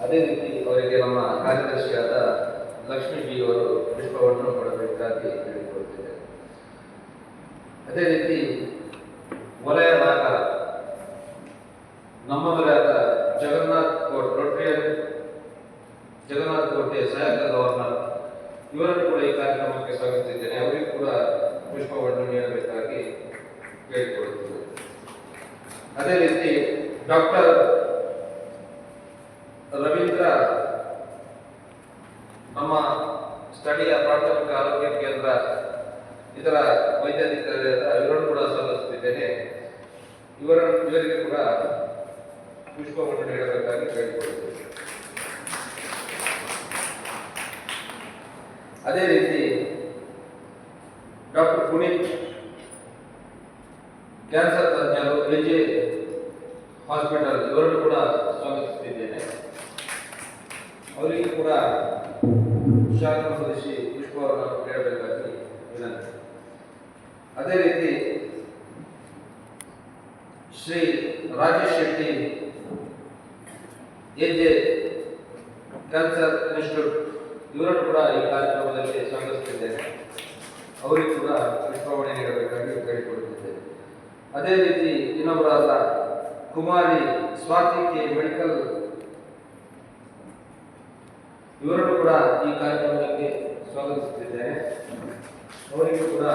ಅದೇ ರೀತಿ ಅವರಿಗೆ ನಮ್ಮ ಕಾರ್ಯದರ್ಶಿಯಾದ ಲಕ್ಷ್ಮೀ ಬಿ ಅವರು ಪುಷ್ಪವನ್ನು ಕೊಡಬೇಕಾಗಿ ಹೇಳಿಕೊಡುತ್ತಿದ್ದಾರೆ. ಅದೇ ರೀತಿ ವಲಯ ನಾಯಕ ನಮ್ಮವರಾದ ಜಗನ್ನಾಥ್ ಕೋಟ್ ರೋಟರಿಯನ್ ಜಗನ್ನಾಥ್ ಕೋಟೆ ಸಹಾಯಕ ಗವರ್ನರ್ ಇವರನ್ನು ಕೂಡ ಈ ಕಾರ್ಯಕ್ರಮಕ್ಕೆ ಸ್ವಾಗತಿಸಿದ್ದೇನೆ. ಅವರಿಗೂ ಕೂಡ ಪುಷ್ಪವನ್ನು ನೀಡಬೇಕಾಗಿ ಕೇಳಿಕೊಳ್ಳುತ್ತೇನೆ. ಅದೇ ರೀತಿ ಡಾಕ್ಟರ್ ರವೀಂದ್ರ ನಮ್ಮ ಸ್ಥಳೀಯ ಪ್ರಾಥಮಿಕ ಆರೋಗ್ಯ ಕೇಂದ್ರ ಇದರ ವೈದ್ಯಾಧಿಕಾರಿಯಾದ ಇವರನ್ನು ಕೂಡ ಸ್ವಾಗತಿಸುತ್ತಿದ್ದೇನೆ. ಇವರಿಗೆ ಕೂಡ ಪುಷ್ಪವನ್ನು ನೀಡಬೇಕಾಗಿ ಕೇಳಿಕೊಳ್ಳುತ್ತೇನೆ. ಅದೇ ರೀತಿ ಡಾಕ್ಟರ್ ಪುನೀತ್ ಕ್ಯಾನ್ಸರ್ ತಜ್ಞರು ಎಜೆ ಹಾಸ್ಪಿಟಲ್ ಇವರನ್ನು ಕೂಡ ಸ್ವಾಗತಿಸುತ್ತಿದ್ದೇನೆ. ಅವರಿಗೆ ಕೂಡ ಶಾಖ ಹೊದಿಸಿ ಪುಷ್ಪವನ್ನು ನೀಡಬೇಕಾಗಿ ವಿನಂತಿ. ಅದೇ ರೀತಿ Shri Rajesh Shetty AJ cancer institute ಇವರನ್ನು ಕೂಡ ಈ ಕಾರ್ಯಕ್ರಮದಲ್ಲಿ ಸ್ವಾಗತಿಸುತ್ತಿದ್ದೇನೆ. ಅವರಿಗೆ ಕೂಡ ಪುಷ್ಪವನ್ನು ನೀಡಬೇಕಾಗಿ ಕೇಳಿಕೊಳ್ಳುತ್ತಿದ್ದೇನೆ. ಅದೇ ರೀತಿ ಇನ್ನೊಬ್ಬರಾದ ಕುಮಾರಿ ಸ್ವಾತಿ ಕೆ ಮೆಡಿಕಲ್ ಇವರನ್ನು ಕೂಡ ಈ ಕಾರ್ಯಕ್ರಮಕ್ಕೆ ಸ್ವಾಗತಿಸುತ್ತಿದ್ದೇನೆ. ಅವರಿಗೂ ಕೂಡ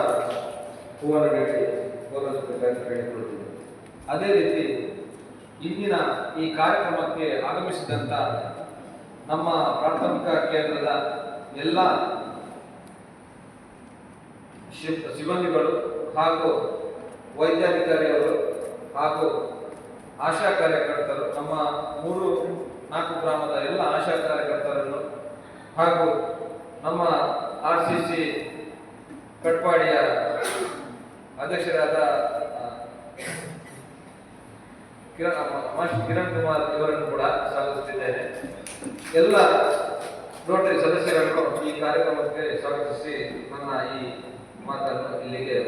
ಹೂವನ್ನು ನೀಡಿ ಗೌರವಿಸಬೇಕಾಗಿ ಕೇಳಿಕೊಳ್ಳುತ್ತಿದ್ದೇನೆ. ಅದೇ ರೀತಿ ಇಂದಿನ ಈ ಕಾರ್ಯಕ್ರಮಕ್ಕೆ ಆಗಮಿಸಿದಂಥ ನಮ್ಮ ಪ್ರಾಥಮಿಕ ಕೇಂದ್ರದ ಎಲ್ಲ ಸಿಬ್ಬಂದಿಗಳು ಹಾಗೂ ವೈದ್ಯಾಧಿಕಾರಿಯವರು ಹಾಗೂ ಆಶಾ ಕಾರ್ಯಕರ್ತರು, ನಮ್ಮ 3-4 ಗ್ರಾಮದ ಎಲ್ಲ ಆಶಾ ಕಾರ್ಯಕರ್ತರನ್ನು ಹಾಗೂ ನಮ್ಮ RCC ಕಟ್ಪಾಡಿಯ ಅಧ್ಯಕ್ಷರಾದ ಕಿರಣ್ ಕುಮಾರ್ ಇವರನ್ನು ಕೂಡ ಸ್ವಾಗತಿಸಿದ್ದೇನೆ. ಎಲ್ಲ ರೋಟರಿ ಸದಸ್ಯರನ್ನು ಈ ಕಾರ್ಯಕ್ರಮಕ್ಕೆ ಸ್ವಾಗತಿಸಿ ನನ್ನ ಈ ಮಾತನ್ನು ಇಲ್ಲಿಗೆ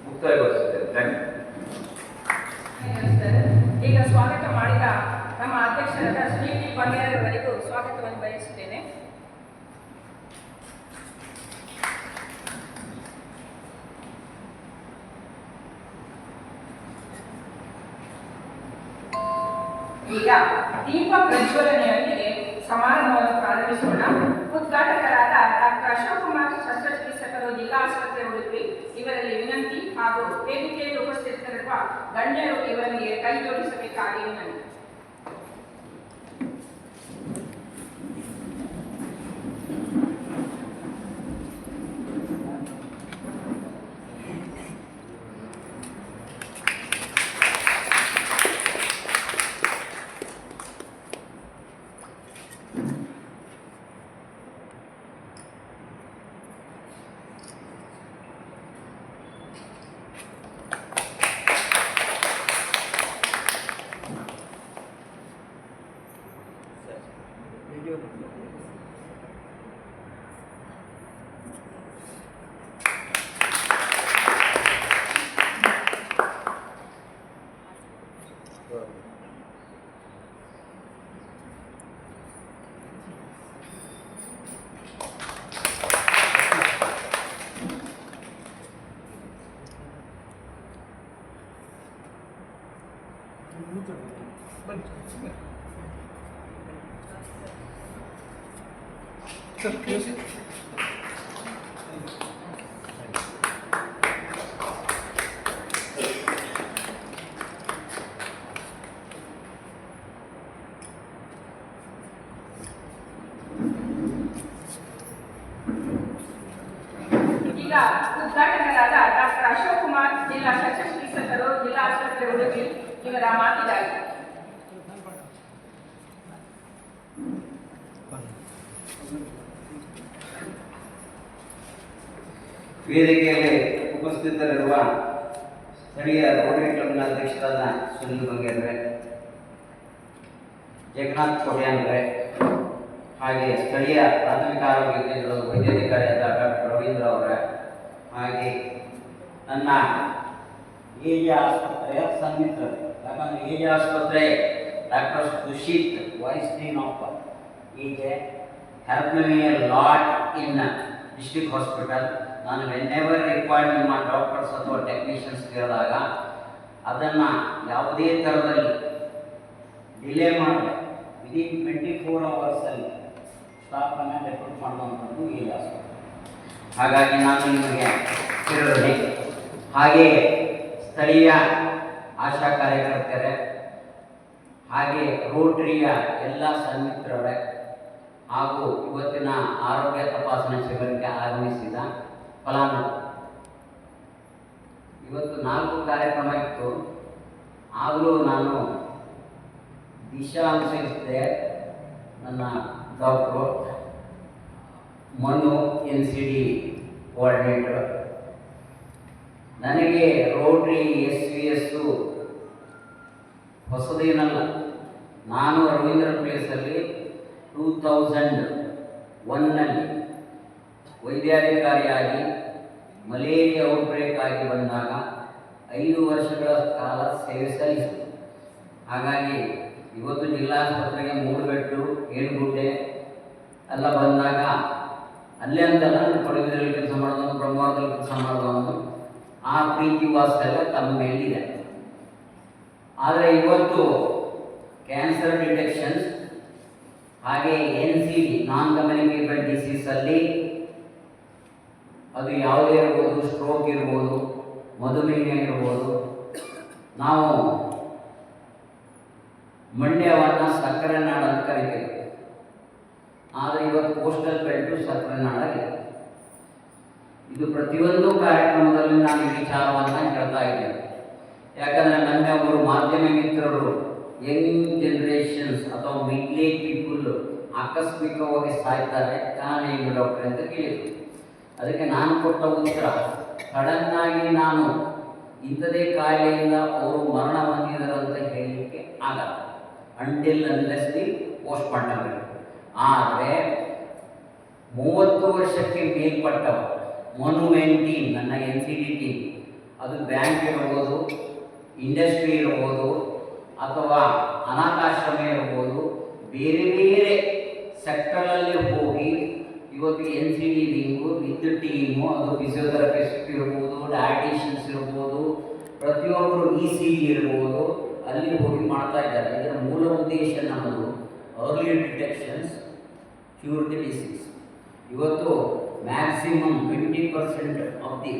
ಮುಕ್ತಾಯಗೊಳಿಸುತ್ತೇನೆ. Thank you. ಈಗ ಸ್ವಾಗತ ಮಾಡಿದ ನಮ್ಮ ಅಧ್ಯಕ್ಷರಾದ ಶ್ರೀ ಟಿ ಬಂಗೇರವರಿಗೂ ಸ್ವಾಗತವನ್ನು ಬಯಸುತ್ತೇನೆ. ಈಗ ದೀಪ ಪ್ರಜ್ವಲನೆಯೊಂದಿಗೆ ಸಮಾರಂಭವನ್ನು ಪ್ರಾರಂಭಿಸೋಣ. ಉದ್ಘಾಟಕರಾದ ಡಾಕ್ಟರ್ ಅಶೋಕ್ ಕುಮಾರ್ ಶಸ್ತ್ರಚಿಕಿತ್ಸಕರು, ಜಿಲ್ಲಾ ಆಸ್ಪತ್ರೆ ಉಡುಪಿ ಇವರಲ್ಲಿ ವಿನಂತಿ ಹಾಗೂ ವೇದಿಕೆಯಲ್ಲಿ ಉಪಸ್ಥಿತರಿರುವ ಗಣ್ಯರು ಇವರಿಗೆ ಕೈ ಜೋಡಿಸಬೇಕಾಗಿ ವಿನಂತಿ. ಈಗ ಉದ್ಘಾಟಕರಾದ ಡಾಕ್ಟರ್ ಅಶೋಕ್ ಕುಮಾರ್, ಜಿಲ್ಲಾ ಶಸ್ತ್ರಚಿಕಿತ್ಸಕರು, ಜಿಲ್ಲಾ ಆಸ್ಪತ್ರೆ ಉಡುಪಿ ಇವರ ಮಾತಿದ್ದಾರೆ. ವೇದಿಕೆಯಲ್ಲಿ ಉಪಸ್ಥಿತರಿರುವ ಸ್ಥಳೀಯ ರೋಟರಿ ಕ್ಲಬ್ನ ಅಧ್ಯಕ್ಷರಾದ ಸುನಿಲ್ ಬಂಗೇರ್ರೆ, ಜಗನ್ನಾಥ್ ಕೊಡ್ಯಾನ್ರೆ, ಹಾಗೆ ಸ್ಥಳೀಯ ಪ್ರಾಥಮಿಕ ಆರೋಗ್ಯ ಕೇಂದ್ರದ ವೈದ್ಯಾಧಿಕಾರಿಯಾದ ಡಾಕ್ಟರ್ ರವೀಂದ್ರ ಅವರೇ, ಹಾಗೆ ನನ್ನ ಎಜೆ ಆಸ್ಪತ್ರೆಯ ಸನ್ಮಿತ್ರರು. ಯಾಕಂದರೆ ಎಜೆ ಆಸ್ಪತ್ರೆ Dr. Sushit, Vice Dean of EJ, helped me a lot in district hospital. ನಾನು ವೆನ್ಎವರ್ ರಿಕ್ವೈರ್ಡ್ ನಿಮ್ಮ ಡಾಕ್ಟರ್ಸ್ ಅಥವಾ ಟೆಕ್ನಿಷಿಯನ್ಸ್ ಕೇಳಿದಾಗ ಅದನ್ನು ಯಾವುದೇ ಥರದಲ್ಲಿ ಡಿಲೇ ಮಾಡಿ ವಿದಿನ್ 24 ಅವರ್ಸಲ್ಲಿ ಸ್ಟಾಫನ್ನು ರೆಕ್ರೂಟ್ ಮಾಡುವಂಥದ್ದು ಈ ಹಾಸ್ಪಿಟಲ್. ಹಾಗಾಗಿ ನಾನು ನಿಮಗೆ ತಿಳಿದೆ. ಹಾಗೆ ಸ್ಥಳೀಯ ಆಶಾ ಕಾರ್ಯಕರ್ತರೇ, ಹಾಗೆ ರೋಟರಿಯ ಎಲ್ಲ ಸನ್ಮಿತ್ರರೇ, ಹಾಗೂ ಇವತ್ತಿನ ಆರೋಗ್ಯ ತಪಾಸಣಾ ಶಿಬಿರಕ್ಕೆ ಆಗಮಿಸಿದ ಫಲಾನುಭವಿ. ಇವತ್ತು 4 ಕಾರ್ಯಕ್ರಮ ಇತ್ತು, ಆದರೂ ನಾನು ದಿಶಾ ಅನುಸರಿಸಿದೆ. ನನ್ನ ಡಾಕ್ಟ್ರು ಮನು NCD ಕೋಆರ್ಡಿನೇಟರ್. ನನಗೆ ರೋಟರಿ SVS ಹೊಸದೇನಲ್ಲ. ನಾನು ರವೀಂದ್ರ ಪ್ಲೇಸಲ್ಲಿ 2001ನಲ್ಲಿ ವೈದ್ಯಾಧಿಕಾರಿಯಾಗಿ ಮಲೇರಿಯಾ ಔಟ್ಬ್ರೇಕ್ ಆಗಿ ಬಂದಾಗ 5 ವರ್ಷಗಳ ಕಾಲ ಸೇವೆ ಸಲ್ಲಿಸಿದೆ. ಹಾಗಾಗಿ ಇವತ್ತು ಜಿಲ್ಲಾಸ್ಪತ್ರೆಗೆ ಮೂಡುಬೆಟ್ಟು, ಏಳುಗುಡ್ಡೆ ಎಲ್ಲ ಬಂದಾಗ ಅಲ್ಲೇ ಅಂತಲ್ಲ, ಪಡುಬಿದ್ರಲ್ಲಿ ಕೆಲಸ ಮಾಡೋದು, ಬ್ರಹ್ಮಾವರದಲ್ಲಿ ಕೆಲಸ ಮಾಡೋದು, ಆ ಪ್ರೀತಿ ವಾತ್ಸಲ್ಯ ತಮ್ಮ ಮೇಲಿದೆ. ಆದರೆ ಇವತ್ತು ಕ್ಯಾನ್ಸರ್ ಡಿಟೆಕ್ಷನ್ಸ್ ಹಾಗೆ NCD ನಾನ್ ಕಮ್ಯುನಿಕೇಬಲ್ ಡಿಸೀಸಲ್ಲಿ ಅದು ಯಾವುದೇ ಇರ್ಬೋದು, ಸ್ಟ್ರೋಕ್ ಇರ್ಬೋದು, ಮಧುಮೇಹ ಇರ್ಬೋದು, ನಾವು ಮಂಡ್ಯವನ್ನು ಸಕ್ಕರೆ ನಾಡು ಅಂತ ಕರಿತೇವೆ. ಆದರೆ ಇವತ್ತು ಕೋಸ್ಟಲ್ ಬೆಲ್ಟು ಸಕ್ಕರೆ ನಾಡಾಗಿದೆ. ಇದು ಪ್ರತಿಯೊಂದು ಕಾರ್ಯಕ್ರಮದಲ್ಲಿ ನಾನು ಈ ವಿಚಾರವನ್ನು ಹೇಳ್ತಾ ಇದ್ದೇನೆ. ಯಾಕಂದರೆ ನನ್ನ ಒಬ್ಬರು ಮಾಧ್ಯಮ ಮಿತ್ರರು ಯಂಗ್ ಜನರೇಷನ್ಸ್ ಅಥವಾ ಮಿಡ್ಲ್ ಏಜ್ ಪೀಪಲ್ ಆಕಸ್ಮಿಕವಾಗಿ ಸಾಯ್ತಾರೆ, ಕಾರಣ ಡಾಕ್ಟರ್ ಅಂತ ಕೇಳಿದ್ರು. ಅದಕ್ಕೆ ನಾನು ಕೊಟ್ಟ ಉತ್ತರ, ಸಡನ್ನಾಗಿ ನಾನು ಇಂಥದೇ ಕಾಯಿಲೆಯಿಂದ ಅವರು ಮರಣ ಹೊಂದಿದರಂತ ಹೇಳಲಿಕ್ಕೆ ಆಗಲ್ಲ, until unless the post mortem. ಆದರೆ 30 ವರ್ಷಕ್ಕೆ ಮೇಲ್ಪಟ್ಟವ ಮೊನ್ಯುಮೆಂಟ್ ಟೀಮ್, ನನ್ನ NCD ಟೀಮ್, ಅದು ಬ್ಯಾಂಕ್ ಇರ್ಬೋದು, ಇಂಡಸ್ಟ್ರಿ ಇರ್ಬೋದು, ಅಥವಾ ಅನಾಥಾಶ್ರಮ ಇರ್ಬೋದು, ಬೇರೆ ಬೇರೆ ಸೆಕ್ಟರಲ್ಲಿ ಹೋಗಿ ಇವತ್ತು NCD ವಿಂಗು ವಿತ್ ಟೀಮು, ಅದು ಫಿಸಿಯೋಥೆರಪಿಸ್ಟ್ ಇರ್ಬೋದು, ಡಯಾಟಿಷಿಯನ್ಸ್ ಇರ್ಬೋದು, ಪ್ರತಿಯೊಬ್ಬರು ECG ಇರ್ಬೋದು, ಅಲ್ಲಿ ಹೋಗಿ ಮಾಡ್ತಾ ಇದ್ದಾರೆ. ಇದರ ಮೂಲ ಉದ್ದೇಶ ನಮ್ಮದು early detections, cure the disease. ಇವತ್ತು maximum 20% of the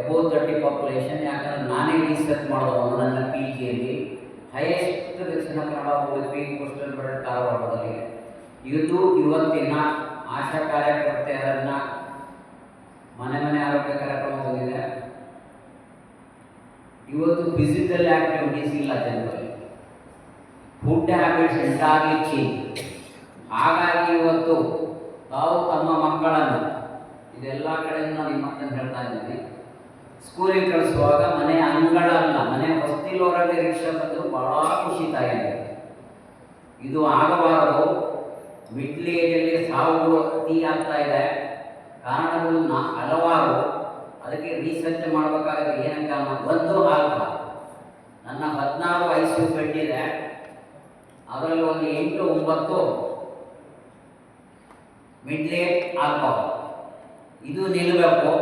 above 30 population, ಯಾಕಂದರೆ ನಾನೇ ರಿಸರ್ಚ್ ಮಾಡೋದು ನನ್ನ PGಯಲ್ಲಿ highest Dakshina Kannada, Udupi, coastal belt, ಕಾರವಾರದಲ್ಲಿ. ಇದು ಇವತ್ತಿನ ಆಶಾ ಕಾರ್ಯಕರ್ತೆಯರನ್ನು ಮನೆ ಮನೆ ಆರೋಗ್ಯ ಕಾರ್ಯಕ್ರಮ ಹೋಗಿದೆ. ಇವತ್ತು ಫಿಸಿಕಲ್ ಆಕ್ಟಿವಿಟೀಸ್ ಇಲ್ಲ ಜನರಲ್ಲಿ, ಫುಡ್ ಹ್ಯಾಬಿಟ್ಸ್ ಎಂಟಾರ್ಲಿ ಚೇಂಜ್. ಹಾಗಾಗಿ ಇವತ್ತು ತಾವು ತಮ್ಮ ಮಕ್ಕಳನ್ನು, ಇದೆಲ್ಲ ಕಡೆಯಿಂದ ನಿಮ್ಮ ಮಾತನ್ನು ಹೇಳ್ತಾ ಇದ್ದೀನಿ, ಸ್ಕೂಲಿಗೆ ಕಳಿಸುವಾಗ ಮನೆ ಅಂಗಳ ಅಲ್ಲ, ಮನೆ ಹೊಸ್ತಿಲವರೆಗೆ ರಿಕ್ಷಾ ಬಂದು ಭಾಳ ಖುಷಿ ತಾಯಿದೆ. ಇದು ಆಗಬಾರದು. ಮಿಡ್ಲ್ ಏಜಲ್ಲಿ ಸಾವು ಅತಿ ಆಗ್ತಾ ಇದೆ. ಕಾರಣಗಳು ಹಲವಾರು. ಅದಕ್ಕೆ ರಿಸರ್ಚ್ ಮಾಡಬೇಕಾದ್ರೆ ಏನು ಕಾರಣ? ಒಂದು ಆಲ್ಕೋಹಾಲ್. ನನ್ನ 14 ICU ಬೆಡ್ ಇದೆ, ಅದರಲ್ಲಿ ಒಂದು 8-9 ಮಿಡ್ಲ್ ಏಜ್ ಆಲ್ಕೋಹಾಲ್. ಇದು ನಿಲ್ಲಬೇಕು.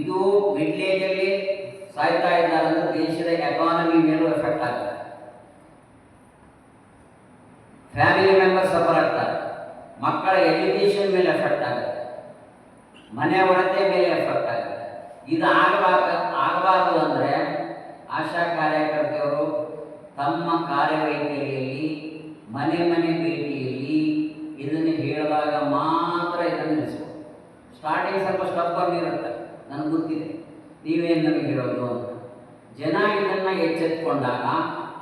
ಇದು ಮಿಡ್ಲ್ ಏಜಲ್ಲಿ ಸಾಯ್ತಾ ಇದ್ದಾರೆ ಅಂದರೆ ದೇಶದ ಎಕಾನಮಿ ಮೇಲೂ ಎಫೆಕ್ಟ್ ಆಗುತ್ತೆ. ಫ್ಯಾಮಿಲಿ ಮೆಂಬರ್ಸ್ ಸಫರ್ ಆಗ್ತಾರೆ, ಮಕ್ಕಳ ಎಜುಕೇಷನ್ ಮೇಲೆ ಎಫೆಕ್ಟ್ ಆಗುತ್ತೆ, ಮನೆ ಒಡತೆ ಮೇಲೆ ಎಫೆಕ್ಟ್ ಆಗುತ್ತೆ. ಇದು ಆಗಬಾರದು ಅಂದರೆ ಆಶಾ ಕಾರ್ಯಕರ್ತೆಯರು ತಮ್ಮ ಕಾರ್ಯವೈಖರಿಯಲ್ಲಿ, ಮನೆ ಮನೆ ಭೇಟಿಯಲ್ಲಿ ಇದನ್ನು ಹೇಳಿದಾಗ ಮಾತ್ರ ಇದನ್ನು ನಿಲ್ಲಿಸ್ಬೋದು. ಸ್ಟಾರ್ಟಿಂಗ್ ಸ್ವಲ್ಪ ಸ್ಟಬ್ಬರ್ನ್ ಇರುತ್ತೆ, ನನಗೆ ಗೊತ್ತಿದೆ, ನೀವೇನು ನಮಗೆ ಹೇಳೋದು ಅಂತ. ಜನ ಇದನ್ನು ಎಚ್ಚೆತ್ತುಕೊಂಡಾಗ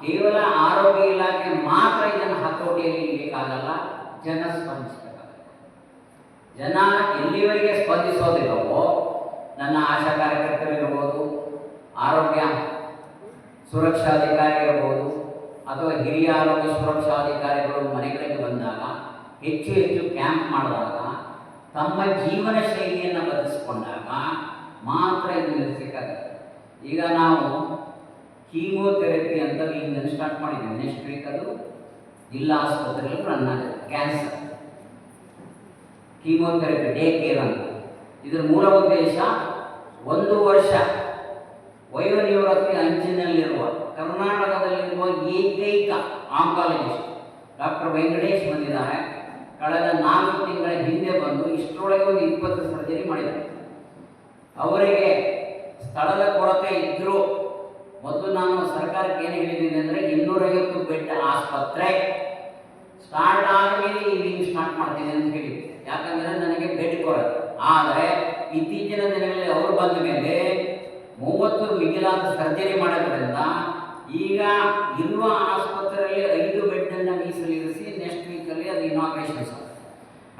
ಕೇವಲ ಆರೋಗ್ಯ ಇಲಾಖೆ ಮಾತ್ರ ಇದನ್ನು ಹತೋಟಿಯಲ್ಲಿ ಇರಲಿಕ್ಕಾಗಲ್ಲ, ಜನ ಸ್ಪಂದಿಸಬೇಕಾಗುತ್ತೆ. ಜನ ಎಲ್ಲಿವರೆಗೆ ಸ್ಪಂದಿಸೋದಿಲ್ಲವೋ, ನನ್ನ ಆಶಾ ಕಾರ್ಯಕರ್ತರಿರ್ಬೋದು, ಆರೋಗ್ಯ ಸುರಕ್ಷಾಧಿಕಾರಿ ಇರ್ಬೋದು, ಅಥವಾ ಹಿರಿಯ ಆರೋಗ್ಯ ಸುರಕ್ಷಾಧಿಕಾರಿಗಳು ಮನೆಗಳಿಗೆ ಬಂದಾಗ ಹೆಚ್ಚು ಹೆಚ್ಚು ಕ್ಯಾಂಪ್ ಮಾಡಿದಾಗ, ತಮ್ಮ ಜೀವನ ಶೈಲಿಯನ್ನು ಬದಲಿಸಿಕೊಂಡಾಗ ಮಾತ್ರ ಇದು ನಿಲ್ಲಿಸಬೇಕಾಗುತ್ತೆ. ಈಗ ನಾವು ಕೀಮೋಥೆರಪಿ ಅಂತ ಈಗ ಸ್ಟಾರ್ಟ್ ಮಾಡಿದ್ದೀವಿ. ನೆಕ್ಸ್ಟ್ ವೀಕ್ ಅದು ಜಿಲ್ಲಾ ಆಸ್ಪತ್ರೆಯಲ್ಲಿ ರನ್ ಆಗಿದೆ. ಕ್ಯಾನ್ಸರ್ ಕೀಮೋಥೆರಪಿ ಡೇ ಕೇರ್ ಅಂತ. ಇದರ ಮೂಲ ಉದ್ದೇಶ 1 ವರ್ಷ ವಯೋನಿವೃತ್ತಿ ಅಂಚಿನಲ್ಲಿರುವ ಕರ್ನಾಟಕದಲ್ಲಿರುವ ಏಕೈಕ ಆಂಕಾಲಜಿಸ್ಟ್ ಡಾಕ್ಟರ್ ವೆಂಕಟೇಶ್ ಬಂದಿದ್ದಾರೆ. ಕಳೆದ 4 ತಿಂಗಳ ಹಿಂದೆ ಬಂದು ಇಷ್ಟರೊಳಗೆ ಒಂದು 20 ಸರ್ಜರಿ ಮಾಡಿದ್ದಾರೆ. ಅವರಿಗೆ ಸ್ಥಳದ ಕೊರತೆ ಇದ್ದರೂ ಮೊದಲು ನಾನು ಸರ್ಕಾರಕ್ಕೆ ಏನು ಹೇಳಿದ್ದೀನಿ ಅಂದರೆ 250 ಬೆಡ್ ಆಸ್ಪತ್ರೆ ಸ್ಟಾರ್ಟ್ ಆದಮೇಲೆ ಈ ವಿಂಗ್ ಸ್ಟಾರ್ಟ್ ಮಾಡ್ತೀನಿ ಅಂತ ಹೇಳಿದ್ದೆ. ಯಾಕಂದರೆ ನನಗೆ ಬೆಡ್ ಕೊರತೆ. ಆದರೆ ಇತ್ತೀಚಿನ ದಿನಗಳಲ್ಲಿ ಅವರು ಬಂದ ಮೇಲೆ 30 ಮಿಗಿಲಾದ ಸರ್ಜರಿ ಮಾಡೋದ್ರಿಂದ ಈಗ ಇರುವ ಆಸ್ಪತ್ರೆಯಲ್ಲಿ 5 ಬೆಡ್ಡನ್ನು ಮೀಸಲಿರಿಸಿ ನೆಕ್ಸ್ಟ್ ವೀಕಲ್ಲಿ ಅದು ಇನಾಗ್ರೇಷನ್ಸ್.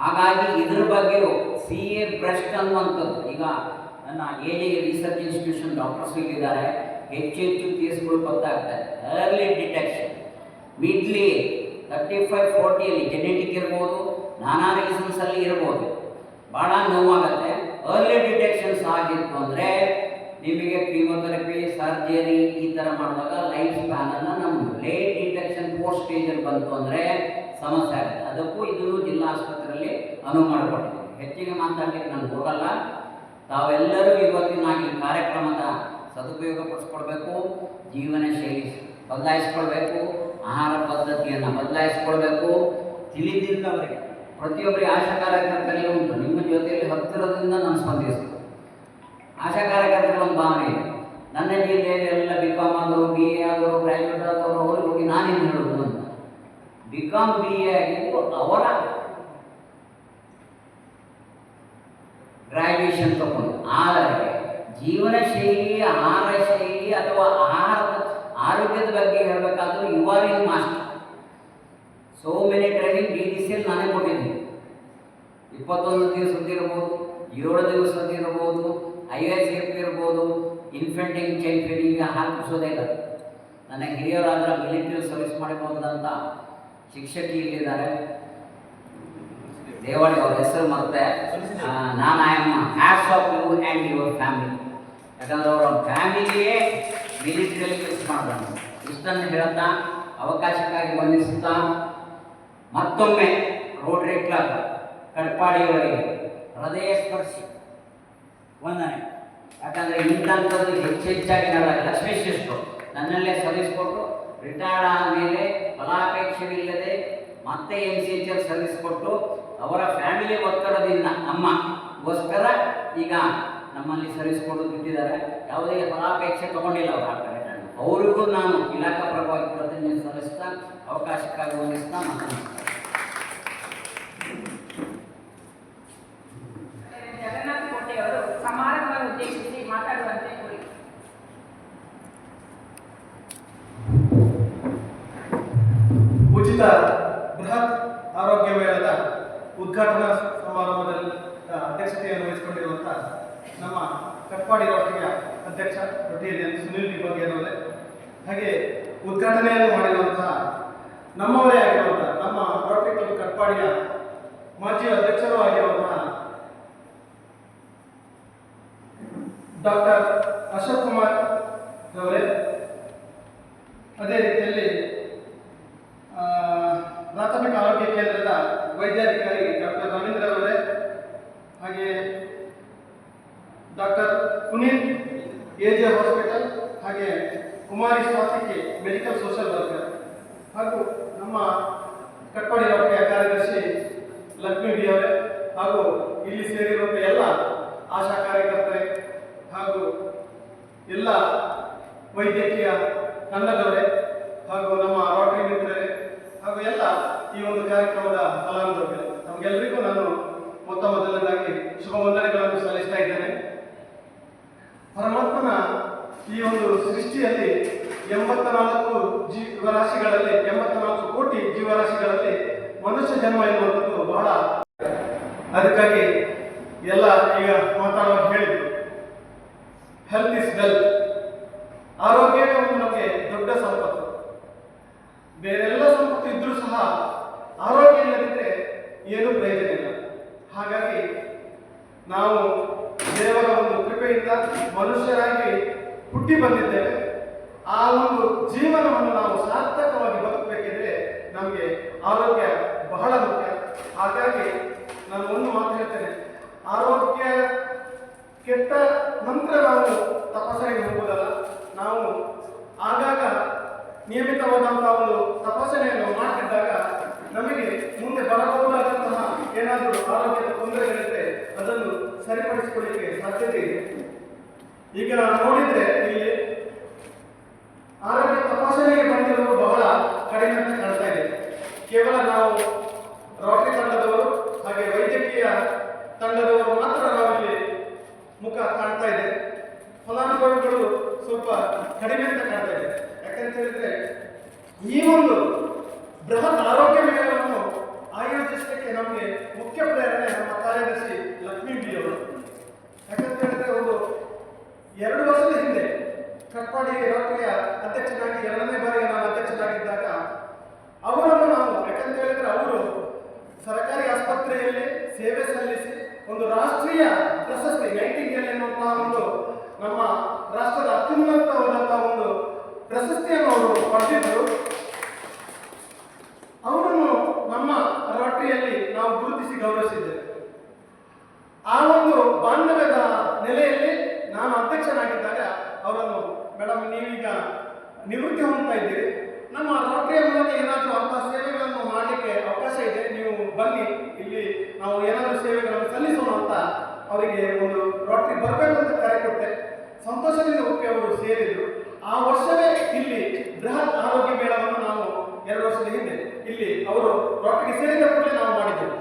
ಹಾಗಾಗಿ ಇದರ ಬಗ್ಗೆ CA ಬ್ರೆಸ್ಟ್ ಅನ್ನುವಂಥದ್ದು ಈಗ ನನ್ನ AJ ರಿಸರ್ಚ್ ಇನ್ಸ್ಟಿಟ್ಯೂಷನ್ ಡಾಕ್ಟರ್ಸ್ ಇಲ್ಲಿದ್ದಾರೆ. ಹೆಚ್ಚು ಕೇಸ್ಗಳು ಗೊತ್ತಾಗ್ತದೆ. ಅರ್ಲಿ ಡಿಟೆಕ್ಷನ್ ಮಿಡ್ಲಿ 35-40 ಜೆನೆಟಿಕ್ ಇರ್ಬೋದು, ನಾನಾ ರೀಸನ್ಸಲ್ಲಿ ಇರ್ಬೋದು, ಭಾಳ ನೋವಾಗುತ್ತೆ. ಅರ್ಲಿ ಡಿಟೆಕ್ಷನ್ಸ್ ಆಗಿತ್ತು ಅಂದರೆ ನಿಮಗೆ ಕೀಮೋಥೆರಪಿ ಸರ್ಜರಿ ಈ ಥರ ಮಾಡುವಾಗ ಲೈಫ್ ಸ್ಪ್ಯಾನನ್ನು ನಮ್ಮದು ಲೇಟ್ ಡಿಟೆಕ್ಷನ್ ಪೋಸ್ಟ್ ಸ್ಟೇಜಲ್ಲಿ ಬಂತು ಅಂದರೆ ಸಮಸ್ಯೆ ಆಗುತ್ತೆ. ಅದಕ್ಕೂ ಇದನ್ನು ಜಿಲ್ಲಾ ಆಸ್ಪತ್ರೆಯಲ್ಲಿ ಅನುವು ಮಾಡಿಕೊಟ್ಟಿದ್ದೀವಿ. ಹೆಚ್ಚಿಗೆ ಮಾತಾಡಲಿಕ್ಕೆ ನಾನು ಹೋಗಲ್ಲ. ತಾವೆಲ್ಲರೂ ಇವತ್ತಿನ ಈ ಕಾರ್ಯಕ್ರಮದ ಸದುಪಯೋಗ ಪಡಿಸ್ಕೊಳ್ಬೇಕು. ಜೀವನ ಶೈಲಿ ಬದಲಾಯಿಸ್ಕೊಳ್ಬೇಕು, ಆಹಾರ ಪದ್ಧತಿಯನ್ನು ಬದಲಾಯಿಸ್ಕೊಳ್ಬೇಕು. ತಿಳಿದಿಲ್ಲವರಿಗೆ ಪ್ರತಿಯೊಬ್ಬರಿಗೆ ಆಶಾ ಕಾರ್ಯಕರ್ತರಿಗೆ ಉಂಟು. ನಿಮ್ಮ ಜೊತೆಯಲ್ಲಿ ಹತ್ತಿರದಿಂದ ನಾನು ಸ್ಪಂದಿಸ್ತೀನಿ. ಆಶಾ ಕಾರ್ಯಕರ್ತರ ಒಂದು ಭಾವನೆ ಇದೆ. ನನ್ನ ಜಿಲ್ಲೆಯಲ್ಲಿ ಎಲ್ಲ BCom ಆದವರು, BA ಆದವರು, ಗ್ರ್ಯಾಜುಯೇಟ್ ಆದವರು, ಅವ್ರಿಗೆ ಹೋಗಿ ನಾನೇನು ಹೇಳೋದು ಅಂತ. BCom BA ಆಗಿದ್ದು ಅವರ ಗ್ರ್ಯಾಜುಯೇಷನ್ ತಗೊಂಡು, ಆದರೆ ಜೀವನ ಶೈಲಿ, ಆಹಾರ ಶೈಲಿ ಅಥವಾ ಆರೋಗ್ಯದ ಬಗ್ಗೆ ಹೇಳಬೇಕಾದ್ರೂ you are in master. So many training DDCಯಲ್ಲಿ ನಾನೇ ಕೊಟ್ಟಿದ್ದೀನಿ. 21 ದಿವಸದ್ದಿರ್ಬೋದು, 7 ದಿವಸದ್ದಿರ್ಬೋದು, ISF ಇರ್ಬೋದು, ಇನ್ಫೆಂಟಿಂಗ್ ಚೈಲ್ಡ್ ಫೀಡಿಂಗ್ ಹಾಕಿಸೋದೇ ಇಲ್ಲ. ನನ್ನ ಹಿರಿಯರಾದ ಮಿಲಿಟರಿ ಸರ್ವಿಸ್ ಮಾಡಿಕೊಂಡಂಥ ಶಿಕ್ಷಕಿ ಇಲ್ಲಿದ್ದಾರೆ, ದೇವಾಳಿ ಅವ್ರ ಹೆಸರು ಮತ್ತೆ ನಾನು I am hats off you and your family. ಯಾಕಂದ್ರೆ ಅವರ ಫ್ಯಾಮಿಲಿಯೇ ಮಿಲಿಟರಿಯಲ್ಲಿ ಕೆಲಸ ಮಾಡೋಣ. ಇಷ್ಟನ್ನು ಹೇಳ್ತಾ ಅವಕಾಶಕ್ಕಾಗಿ ವಂದಿಸುತ್ತಾ ಮತ್ತೊಮ್ಮೆ ರೋಟರಿ ಕ್ಲಬ್ ಕಟ್ಪಾಡಿಯವರಿಗೆ ಹೃದಯ ಸ್ಪರ್ಶಿ ವಂದನೆ. ಯಾಕಂದರೆ ಇಂಥದ್ದು ಹೆಚ್ಚೆಚ್ಚಾಗಿ ನಡೆದಾಗ ಲಕ್ಷ್ಮೀ ಶಿಸ್ತು ನನ್ನಲ್ಲೇ ಸರ್ವಿಸ್ ಕೊಟ್ಟು ರಿಟೈರ್ಡ್ ಆದಮೇಲೆ ಫಲಾಪೇಕ್ಷವಿಲ್ಲದೆ ಮತ್ತೆ NCHL ಸರ್ವಿಸ್ ಕೊಟ್ಟು ಅವರ ಫ್ಯಾಮಿಲಿ ಒತ್ತಡದಿಂದ ನಮ್ಮಗೋಸ್ಕರ ಈಗ ನಮ್ಮಲ್ಲಿ ಸರ್ವಿಸ್ ಕೊಟ್ಟು ಬಿಟ್ಟಿದ್ದಾರೆ. ಯಾವುದೇ ಫಲಾಪೇಕ್ಷೆ ತಗೊಂಡಿಲ್ಲ ಅವರು ಆಗ್ತಾರೆ. ಅವರಿಗೂ ನಾನು ಇಲಾಖಾ ಪರವಾಗಿ ಪ್ರತಿನಿಧಿ ಸಲ್ಲಿಸ್ತಾ ಅವಕಾಶಕ್ಕಾಗಿ ವಂದಿಸ್ತಾ ಮಾತನಾಡ್ತೀನಿ. ಜಗನ್ನಾಥ ಕೋಟೆ ಅವರು ಸಮಾರಂಭವನ್ನು ಉದ್ದೇಶಿಸಿ ಮಾತಾಡುವಂತೆ ಕೋರಿ. ಉಚಿತ ಬೃಹತ್ ಆರೋಗ್ಯ ಮೇಳದ ಉದ್ಘಾಟನಾ ಸಮಾರಂಭದಲ್ಲಿ ಅಧ್ಯಕ್ಷತೆಯನ್ನು ವಹಿಸಿಕೊಂಡಿರುವಂತಹ ನಮ್ಮ ಕಟ್ಪಾಡಿ ರೋಟರಿಯ ಅಧ್ಯಕ್ಷ ರೊಟ್ಟಿಯಲ್ಲಿ ಸುನಿಲ್ ಡಿಬಂಗೇರವರೇ, ಹಾಗೆ ಉದ್ಘಾಟನೆಯನ್ನು ಮಾಡಿರುವಂತಹ ನಮ್ಮವರೇ ಆಗಿರುವಂತಹ ನಮ್ಮ ರೋಟರಿ ಕ್ಲಬ್ ಕಟ್ಪಾಡಿಯ ಮಾಜಿ ಅಧ್ಯಕ್ಷರೂ ಆಗಿರುವಂತಹ ಡಾಕ್ಟರ್ ಅಶೋಕ್ ಕುಮಾರ್ ರವರೇ, ಅದೇ ರೀತಿಯಲ್ಲಿ ಪ್ರಾಥಮಿಕ ಆರೋಗ್ಯ ಕೇಂದ್ರದ ವೈದ್ಯಾಧಿಕಾರಿ ಡಾಕ್ಟರ್ ರವೀಂದ್ರ ಅವರೇ, ಹಾಗೆ ಡಾಕ್ಟರ್ ಪುನೀತ್ AJ ಹಾಸ್ಪಿಟಲ್, ಹಾಗೆ ಕುಮಾರಿ ಸ್ವಾತಿಕೆ ಮೆಡಿಕಲ್ ಸೋಷಿಯಲ್ ವರ್ಕರ್, ಹಾಗೂ ನಮ್ಮ ಕಟ್ಪಾಡಿ ರೋಟರಿಯ ಕಾರ್ಯದರ್ಶಿ ಲಕ್ಷ್ಮೀ ಬಿ ಅವರೇ, ಹಾಗೂ ಇಲ್ಲಿ ಸೇರಿರುವಂಥ ಎಲ್ಲ ಆಶಾ ಕಾರ್ಯಕರ್ತರೆ ಹಾಗೂ ಎಲ್ಲ ವೈದ್ಯಕೀಯ ತಂಡದವರೇ ಹಾಗೂ ನಮ್ಮ ರೋಟರಿ ಮಿತ್ರರೇ ಹಾಗೂ ಎಲ್ಲ ಈ ಒಂದು ಕಾರ್ಯಕ್ರಮದ ಫಲಾನುಭವಿಗಳು, ನಮಗೆಲ್ಲರಿಗೂ ನಾನು ಮೊದಲನೇದಾಗಿ ಶುಭ ವಂದನೆಗಳನ್ನು ಸಲ್ಲಿಸ್ತಾ ಇದ್ದೇನೆ. ಪರಮಾತ್ಮನ ಈ ಒಂದು ಸೃಷ್ಟಿಯಲ್ಲಿ 84 ಜೀವರಾಶಿಗಳಲ್ಲಿ 84 ಕೋಟಿ ಜೀವರಾಶಿಗಳಲ್ಲಿ ಮನುಷ್ಯ ಜನ್ಮ ಎನ್ನುವಂಥದ್ದು ಬಹಳ. ಅದಕ್ಕಾಗಿ ಎಲ್ಲ ಈಗ ಮಾತಾಡುವಾಗ ಹೇಳಿದ್ರು, ಹೆಲ್ತ್ ಇಸ್ ವೆಲ್ತ್. ಆರೋಗ್ಯವೇ ಒಂದು ನಮಗೆ ದೊಡ್ಡ ಸಂಪತ್ತು. ಬೇರೆಲ್ಲ ಸಂಪತ್ತು ಇದ್ರೂ ಸಹ ಆರೋಗ್ಯ ಇಲ್ಲದಿದ್ದರೆ ಏನೂ ಪ್ರಯೋಜನ ಇಲ್ಲ. ಹಾಗಾಗಿ ನಾವು ದೇವರ ಒಂದು ಕೃಪೆಯಿಂದ ಮನುಷ್ಯರಾಗಿ ಹುಟ್ಟಿ ಬಂದಿದ್ದೇವೆ. ಆ ಒಂದು ಜೀವನವನ್ನು ನಾವು ಸಾರ್ಥಕವಾಗಿ ಬದುಕಬೇಕಿದ್ರೆ ನಮಗೆ ಆರೋಗ್ಯ ಬಹಳ ಮುಖ್ಯ. ಹಾಗಾಗಿ ನಾನು ಒಂದು ಮಾತು ಹೇಳ್ತೇನೆ, ಆರೋಗ್ಯ ಕೆಟ್ಟ ನಂತರ ನಾವು ತಪಾಸಣೆಗೆ ಹೋಗುವುದಲ್ಲ, ನಾವು ಆಗಾಗ ನಿಯಮಿತವಾದಂತಹ ಒಂದು ತಪಾಸಣೆಯನ್ನು ಮಾಡ್ತಿದ್ದಾಗ ನಮಗೆ ಮುಂದೆ ಬರಬಹುದಾದಂತಹ ಏನಾದರೂ ಆರೋಗ್ಯದ ತೊಂದರೆಗಳಿದ್ರೆ ಅದನ್ನು ಸರಿಪಡಿಸಿಕೊಳ್ಳಿಕ್ಕೆ ಸಾಧ್ಯತೆ ಇದೆ. ಈಗ ನೋಡಿದ್ರೆ ಇಲ್ಲಿ ಆರೋಗ್ಯ ತಪಾಸಣೆಗೆ ಬಂದಿರುವುದು ಬಹಳ ಕಡಿಮೆ ಅಂತ ಕಾಣ್ತಾ ಇದೆ. ಕೇವಲ ನಾವು ರೋಟರಿ ತಂಡದವರು ಹಾಗೆ ವೈದ್ಯಕೀಯ ತಂಡದವರು ಮಾತ್ರ ನಾವಿಲ್ಲಿ ಮುಖ ಕಾಣ್ತಾ ಇದೆ. ಫಲಾನುಭವಿಗಳು ಸ್ವಲ್ಪ ಕಡಿಮೆ ಅಂತ ಕಾಣ್ತಾ ಇದೆ. ಯಾಕಂತ ಹೇಳಿದ್ರೆ ಈ ಒಂದು ಬೃಹತ್ ಆರೋಗ್ಯ ಮೇಳವನ್ನು ಆಯೋಜಿಸಲಿಕ್ಕೆ ನಮಗೆ ಮುಖ್ಯ ಪ್ರೇರಣೆ ನಮ್ಮ ಕಾರ್ಯದರ್ಶಿ ಲಕ್ಷ್ಮೀ ಬಿ ಅವರು. ಯಾಕಂತ ಹೇಳಿದ್ರೆ ಒಂದು 2 ವರ್ಷದ ಹಿಂದೆ ಕಟ್ಪಾಡಿ ರೋಟರಿಯ ಅಧ್ಯಕ್ಷನಾಗಿ 2ನೇ ಬಾರಿಗೆ ನಾನು ಅಧ್ಯಕ್ಷನಾಗಿದ್ದಾಗ ಅವರನ್ನು ನಾವು, ಯಾಕಂತ ಹೇಳಿದ್ರೆ ಅವರು ಸರ್ಕಾರಿ ಆಸ್ಪತ್ರೆಯಲ್ಲಿ ಸೇವೆ ಸಲ್ಲಿಸಿ ಒಂದು ರಾಷ್ಟ್ರೀಯ ಪ್ರಶಸ್ತಿ ನೈಟಿಂಗೇಲ್ ಎನ್ನುವಂತಹ ಒಂದು ನಮ್ಮ ರಾಷ್ಟ್ರದ ಅತ್ಯುನ್ನತವಾದಂತಹ ಒಂದು ಪ್ರಶಸ್ತಿಯನ್ನು ಅವರು ಪಡೆದಿದ್ದರು. ಅವರನ್ನು ನಮ್ಮ ರೋಟರಿಯಲ್ಲಿ ನಾವು ಗುರುತಿಸಿ ಗೌರವಿಸಿದ್ದೇವೆ. ಆ ಒಂದು ಬಾಂಧವ್ಯದ ನೆಲೆಯಲ್ಲಿ ನಾನು ಅಧ್ಯಕ್ಷನಾಗಿದ್ದಾಗ ಅವರನ್ನು, ಮೇಡಮ್ ನೀವೀಗ ನಿವೃತ್ತಿ ಹೊಂದ್ತಾ ಇದ್ದೀರಿ, ನಮ್ಮ ರೋಟರಿಯ ಮೂಲಕ ಏನಾದರೂ ಅಂತಹ ಸೇವೆಗಳನ್ನು ಮಾಡಲಿಕ್ಕೆ ಅವಕಾಶ ಇದೆ, ನೀವು ಬನ್ನಿ, ಇಲ್ಲಿ ನಾವು ಏನಾದರೂ ಸೇವೆಗಳನ್ನು ಸಲ್ಲಿಸೋಣ ಅಂತ ಅವರಿಗೆ ಒಂದು ರೋಟರಿ ಬರಬೇಕು ಅಂತ ಕರೆ ಕೊಟ್ಟೆ. ಸಂತೋಷದಿಂದ ಒಪ್ಪಿ ಅವರು ಸೇರಿದ್ರು. ಆ ವರ್ಷವೇ ಇಲ್ಲಿ ಬೃಹತ್ ಆರೋಗ್ಯ ಮೇಳವನ್ನು ನಾವು 2 ವರ್ಷದ ಹಿಂದೆ ಇಲ್ಲಿ ಅವರು ರೋಟರಿಗೆ ಸೇರಿದ ಕೂಡಲೇ ನಾವು ಮಾಡಿದ್ದೆವು.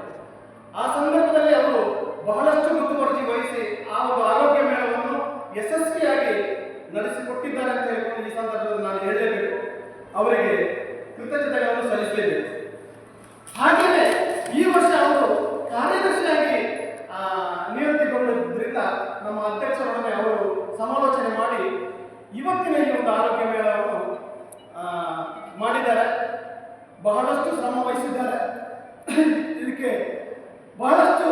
ಆ ಸಂದರ್ಭದಲ್ಲಿ ಅವರು ಬಹಳಷ್ಟು ಮುತುವರ್ಜಿ ವಹಿಸಿ ಆ ಒಂದು ಆರೋಗ್ಯ ಮೇಳವನ್ನು ಯಶಸ್ವಿಯಾಗಿ ನಡೆಸಿಕೊಟ್ಟಿದ್ದಾರೆ ಅಂತ ಹೇಳಿಕೊಂಡು ಈ ಸಂದರ್ಭದಲ್ಲಿ ನಾನು ಹೇಳಲೇಬೇಕು. ಅವರಿಗೆ ಕೃತಜ್ಞತೆಗಳನ್ನು ಸಲ್ಲಿಸಲೇಬೇಕು. ಹಾಗೆಯೇ ಈ ವರ್ಷ ಅವರು ಕಾರ್ಯದರ್ಶಿಯಾಗಿ ನಿಯುಕ್ತಿಗೊಂಡಿದ್ದರಿಂದ ನಮ್ಮ ಅಧ್ಯಕ್ಷರೊಡನೆ ಅವರು ಸಮಾಲೋಚನೆ ಮಾಡಿ ಇವತ್ತಿನ ಈ ಒಂದು ಆರೋಗ್ಯ ಮೇಳವನ್ನು ಮಾಡಿದ್ದಾರೆ. ಬಹಳಷ್ಟು ಶ್ರಮ ವಹಿಸಿದ್ದಾರೆ. ಇದಕ್ಕೆ ಬಹಳಷ್ಟು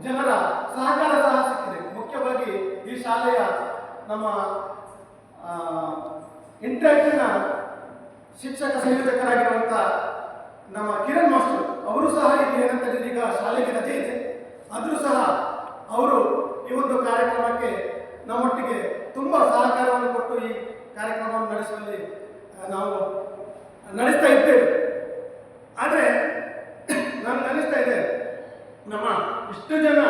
ಜನರ ಸಹಕಾರ ಸಹ ಸಿಕ್ಕಿದೆ. ಮುಖ್ಯವಾಗಿ ಈ ಶಾಲೆಯ ನಮ್ಮ ಇಂಟ್ರಾಕ್ಟಿನ ಶಿಕ್ಷಕ ಸಂಯೋಜಕರಾಗಿರುವಂಥ ನಮ್ಮ ಕಿರಣ್ ಮಾಸ್ಟರ್ ಅವರು ಸಹ ಇಲ್ಲಿ ಏನಂತ ಈಗ ಶಾಲೆಗೆ ರಜೆ ಇದೆ, ಆದರೂ ಸಹ ಅವರು ಈ ಒಂದು ಕಾರ್ಯಕ್ರಮಕ್ಕೆ ನಮ್ಮೊಟ್ಟಿಗೆ ತುಂಬ ಸಹಕಾರವನ್ನು ಕೊಟ್ಟು ಈ ಕಾರ್ಯಕ್ರಮವನ್ನು ನಡೆಸುವಲ್ಲಿ ನಾವು ನಡೆಸ್ತಾ ಇದ್ದೇವೆ. ಆದರೆ ನಾನು ಅನಿಸ್ತಾ ಇದೆ, ನಮ್ಮ ಇಷ್ಟು ಜನ